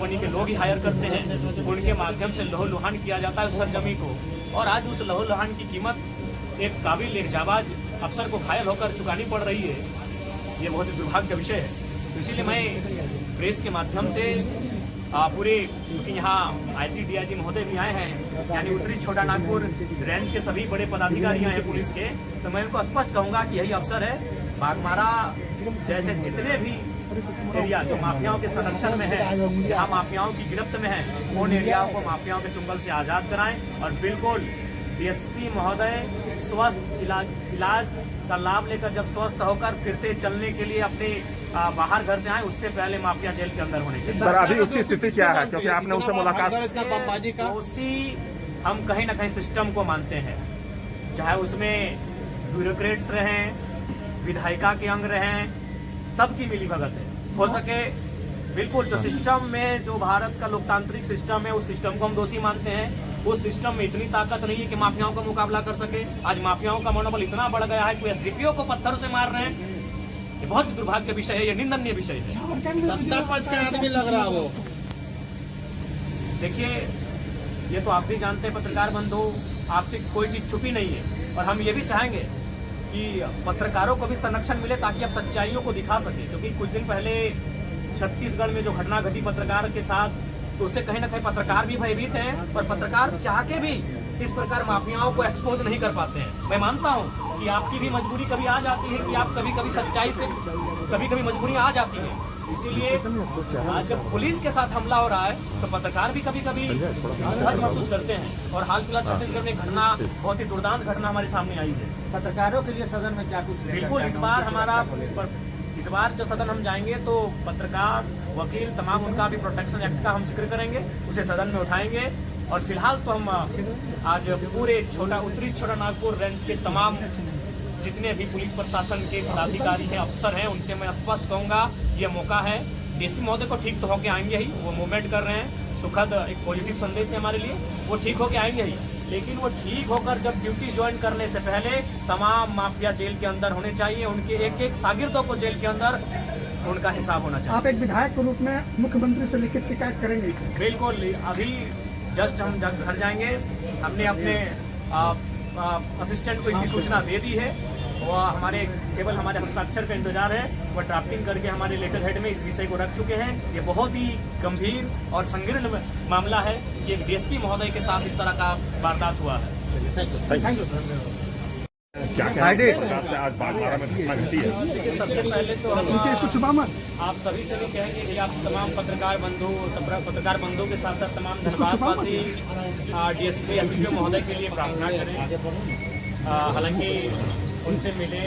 आकाशवाणी के लोग ही हायर करते हैं, उनके माध्यम से लहूलुहान किया जाता है उस सरजमी को। और आज उस लहूलुहान की कीमत एक काबिल एक जाबाज अफसर को घायल होकर चुकानी पड़ रही है। ये बहुत ही दुर्भाग्य का विषय है। इसीलिए मैं प्रेस के माध्यम से पूरे, क्योंकि यहाँ आईजी डीआईजी महोदय भी आए हैं, यानी उत्तरी छोटा नागपुर रेंज के सभी बड़े पदाधिकारी हैं पुलिस के, तो मैं उनको स्पष्ट कहूँगा कि यही अवसर है बाघमारा जैसे जितने भी एरिया जो माफियाओं के संरक्षण में है, जहाँ माफियाओं की गिरफ्त में है, उन एरियाओं को माफियाओं के चुंगल से आज़ाद कराएं। और बिल्कुल डीएसपी महोदय स्वस्थ इलाज का लाभ लेकर जब स्वस्थ होकर फिर से चलने के लिए अपने बाहर घर से आए, उससे पहले माफिया जेल के अंदर होने चाहिए। सर अभी उसकी स्थिति क्या है, क्योंकि आपने उससे मुलाकात? उसी हम कहीं ना कहीं सिस्टम को मानते हैं, चाहे उसमें ब्यूरोक्रेट्स रहें, विधायिका के अंग रहें, सबकी मिली भगत है। हो सके बिल्कुल जो सिस्टम में, जो भारत का लोकतांत्रिक सिस्टम है, उस सिस्टम को हम दोषी मानते हैं। उस सिस्टम में इतनी ताकत नहीं है कि माफियाओं का मुकाबला कर सके। आज माफियाओं का मनोबल इतना बढ़ गया है कि एसडीपीओ को पत्थर से मार रहे हैं। ये बहुत ही दुर्भाग्य विषय है, ये निंदनीय विषय है। सत्ता पक्ष का आदमी लग रहा वो। देखिए, ये तो आप भी जानते हैं पत्रकार बंधु, आपसे कोई चीज छुपी नहीं है। और हम ये भी चाहेंगे कि पत्रकारों को भी संरक्षण मिले ताकि आप सच्चाइयों को दिखा सके। क्योंकि कुछ दिन पहले छत्तीसगढ़ में जो घटना घटी पत्रकार के साथ, तो उससे कहीं ना कहीं पत्रकार भी भयभीत हैं, और पत्रकार चाह के भी इस प्रकार माफियाओं को एक्सपोज नहीं कर पाते हैं। मैं मानता हूं कि आपकी भी मजबूरी कभी आ जाती है कि आप कभी कभी सच्चाई से कभी मजबूरियां आ जाती हैं। इसीलिए आज जब पुलिस के साथ हमला हो रहा है तो पत्रकार भी कभी कभी असहज महसूस करते हैं। और हाल फिलहाल छत्तीसगढ़ में घटना, बहुत ही दुर्दांत घटना हमारे सामने आई है। पत्रकारों के लिए सदन में क्या कुछ बिल्कुल इस बार जो सदन हम जाएंगे तो पत्रकार, वकील, तमाम उनका भी प्रोटेक्शन एक्ट का हम जिक्र करेंगे, उसे सदन में उठाएंगे। और फिलहाल तो हम आज पूरे उत्तरी छोटा नागपुर रेंज के तमाम जितने भी पुलिस प्रशासन के पदाधिकारी हैं, अफसर हैं, उनसे मैं स्पष्ट कहूँगा ये मौका है। डीएसपी महोदय को ठीक तो होके आएंगे ही, वो मूवमेंट कर रहे हैं, सुखद एक पॉजिटिव संदेश है हमारे लिए, वो ठीक होके आएंगे ही। लेकिन वो ठीक होकर जब ड्यूटी ज्वाइन करने से पहले तमाम माफिया जेल के अंदर होने चाहिए। उनके एक एक शागिर्दों को जेल के अंदर उनका हिसाब होना चाहिए। आप एक विधायक के रूप में मुख्यमंत्री से लिखित शिकायत करेंगे? बिल्कुल, अभी जस्ट हम जब घर जाएंगे, हमने अपने असिस्टेंट को इसकी सूचना दे दी है। वो केवल हमारे हस्ताक्षर का इंतजार है। वो ड्राफ्टिंग करके हमारे लेटर हेड में इस विषय को रख चुके हैं। ये बहुत ही गंभीर और संकीर्ण मामला है कि एक डीएसपी महोदय के साथ इस तरह का वारदात हुआ है। Thank you. क्या से आज बाघमारा में घटना घटी है? सबसे पहले तो हम आप सभी से भी कहेंगे कि आप तमाम पत्रकार बंधु के साथ साथ तमाम धनबादवासी डीएसपी एसडीपीओ महोदय के लिए प्रार्थना करें। हालांकि उनसे मिले,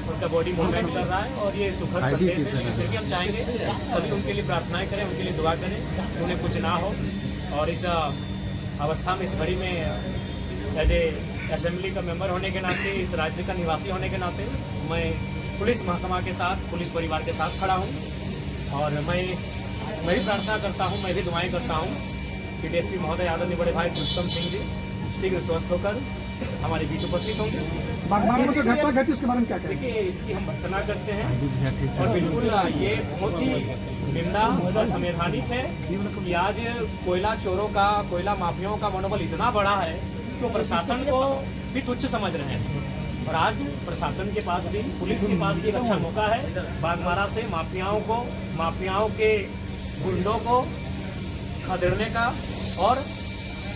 उनका बॉडी मूवमेंट कर रहा है और ये सुखद संदेश है। फिर भी हम चाहेंगे सभी उनके लिए प्रार्थनाएं करें, उनके लिए दुआ करें, उन्हें कुछ ना हो। और इस अवस्था में, इस घड़ी में एज ए असेंबली का मेंबर होने के नाते, इस राज्य का निवासी होने के नाते, मैं पुलिस महकमा के साथ, पुलिस परिवार के साथ खड़ा हूँ। और मैं भी प्रार्थना करता हूँ, मैं भी दुआएं करता हूँ कि डीएसपी महोदय आदरणीय बड़े भाई पुरुषोत्तम सिंह जी शीघ्र स्वस्थ होकर हमारे बीच उपस्थित होंगे। उसके बारे में क्या कहें? देखिए, इसकी हम भर्त्सना करते हैं और बिल्कुल ये बहुत ही निंदा और संवैधानिक है कि आज कोयला चोरों का, कोयला माफियाओं का मनोबल इतना बड़ा है तो प्रशासन को भी तुच्छ समझ रहे हैं। और आज प्रशासन के पास भी, पुलिस के पास भी एक अच्छा मौका है बाघमारा से माफियाओं के गुंडों को खदेड़ने का और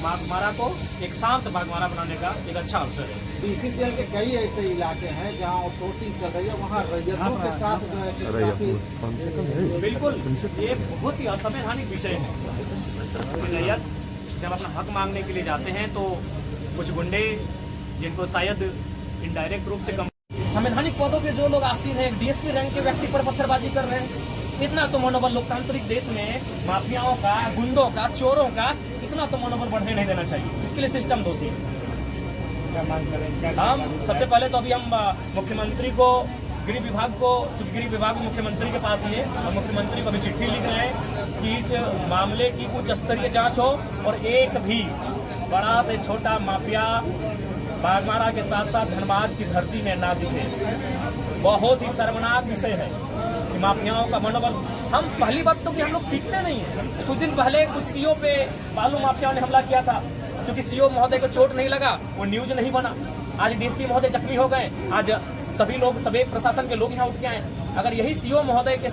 बाघमारा को एक शांत बाघमारा बनाने का एक अच्छा अवसर है। बीसीसीएल के कई ऐसे इलाके हैं जहां आउटसोर्सिंग चल रही है, वहां रैयतों के साथ जो है कि काफी बिल्कुल ये बहुत ही असंवैधानिक विषय है। रैयत जब अपना हक मांगने के लिए जाते हैं तो कुछ गुंडे, जिनको शायद इनडायरेक्ट रूप से संवैधानिक पदों पे जो लोग आसीन हैं, डीएसपी रैंक के व्यक्ति पर पत्थरबाजी कर रहे हैं। इतना तो मनोबल लोकतांत्रिक देश में माफियाओं का, गुंडों का, चोरों का इतना तो मनोबल बढ़ने नहीं देना चाहिए। इसके लिए सिस्टम दोषी है। क्या मांग करें? हम सबसे पहले तो अभी हम मुख्यमंत्री को, गृह विभाग मुख्यमंत्री के पास ही है और मुख्यमंत्री को अभी चिट्ठी लिख रहे हैं कि इस मामले की उच्च स्तरीय जांच हो और एक भी बड़ा से छोटा माफिया बाघमारा के साथ साथ धनबाद की धरती में ना दिखे। बहुत ही शर्मनाक विषय है कि माफियाओं का मनोबल। हम पहली बात तो कि हम लोग सीखते नहीं हैं। कुछ दिन पहले कुछ सीओ पे बालू माफियाओं ने हमला किया था, क्योंकि सीओ महोदय को चोट नहीं लगा, वो न्यूज नहीं बना। आज डीएसपी महोदय जख्मी हो गए, आज सभी लोग, सभी प्रशासन के लोग यहाँ उठ के आए। अगर यही सीओ महोदय के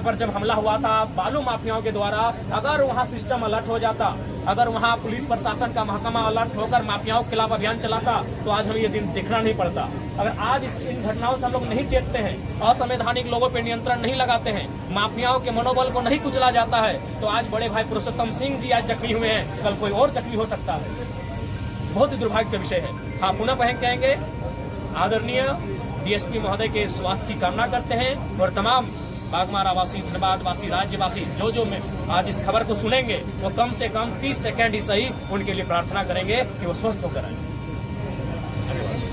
पर जब हमला हुआ था बालू माफियाओं के द्वारा, अगर वहाँ सिस्टम अलर्ट हो जाता, अगर वहाँ पुलिस प्रशासन का महकमा अलर्ट होकर माफियाओं के खिलाफ अभियान चलाता, तो आज हमें ये दिन देखना नहीं पड़ता। अगर आज इन घटनाओं से हम लोग नहीं चेतते हैं, असंवैधानिक लोगों पर नियंत्रण नहीं लगाते हैं, माफियाओं के मनोबल को नहीं कुचला जाता है, तो आज बड़े भाई पुरुषोत्तम सिंह जी आज जख्मी हुए हैं, कल कोई और जख्मी हो सकता है। बहुत ही दुर्भाग्य का विषय है। हाँ, पुनः कहेंगे आदरणीय डीएसपी महोदय के स्वास्थ्य की कामना करते हैं, और तमाम बागमारा वासी, धनबाद वासी, राज्यवासी जो में आज इस खबर को सुनेंगे, वो कम से कम 30 सेकंड ही सही उनके लिए प्रार्थना करेंगे कि वो स्वस्थ होकर आए। धन्यवाद।